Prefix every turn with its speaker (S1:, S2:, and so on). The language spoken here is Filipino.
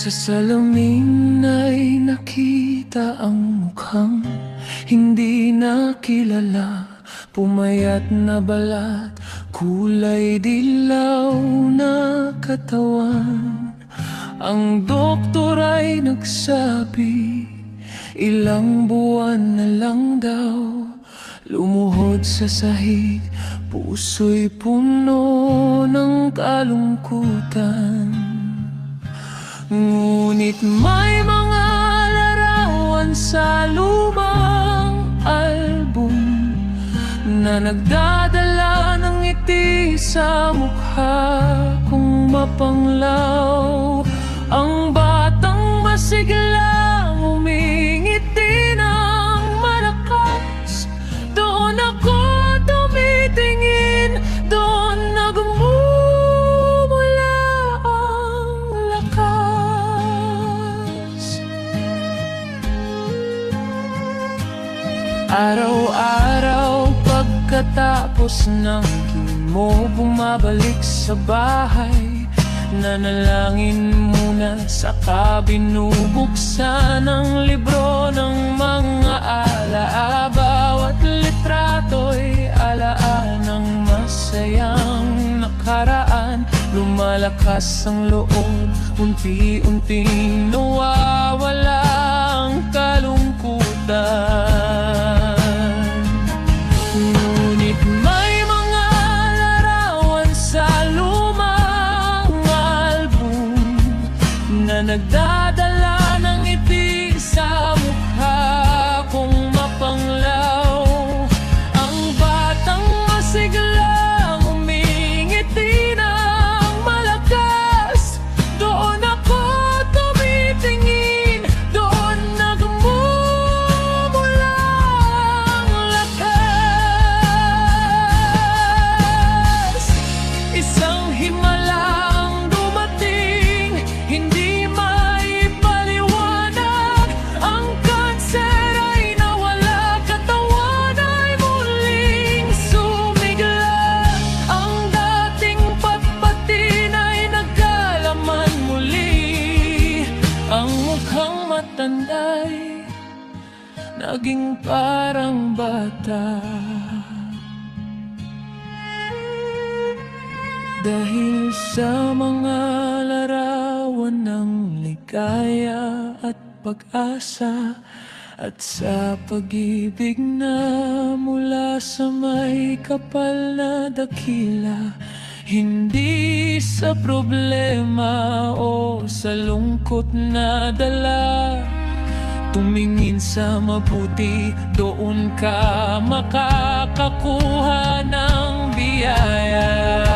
S1: Sa salamin ay nakita ang mukhang hindi nakilala. Pumayat na balat, kulay dilaw na katawan. Ang doktor ay nagsabi, ilang buwan na lang daw. Lumuhod sa sahig, puso'y puno ng kalungkutan. Ngunit may mga larawan sa lumang album na nagdadala ng ngiti sa mukha kong mapanglaw. Ang batang masiglang umingiti ng malakas. Doon ako tumitingin, doon nagmumula ang lakas. Araw-araw pagkatapos ng mo bumabalik sa bahay, nanalangin muna saka binubuksan ang libro ng mga alaala. Bawat litrato'y alaala ng masayang nakaraan. Lumalakas ang loob, unti-unting nawawala ang kalungkutan. Ngunit may mga larawan sa lumang album na nagdadala ng ngiti sa mukha kong mapanglaw. Ang batang masiglang umingiti ng malakas. Doon ako tumitingin, doon nagmumula ang lakas. Isang himalang dumating, hindi maipaliwanag. Ang kanser ay nawala, katawan ay muling sumigla. Ang dating patpatin ay nagkalaman muli. Ang mukhang matanda'y naging parang bata. Dahil sa mga larawan ng ligaya at pag-asa, at sa pag-ibig na mula sa may kapal na dakila. Hindi sa problema o sa lungkot na dala. Tumingin sa mabuti, doon ka makakakuha ng biyaya.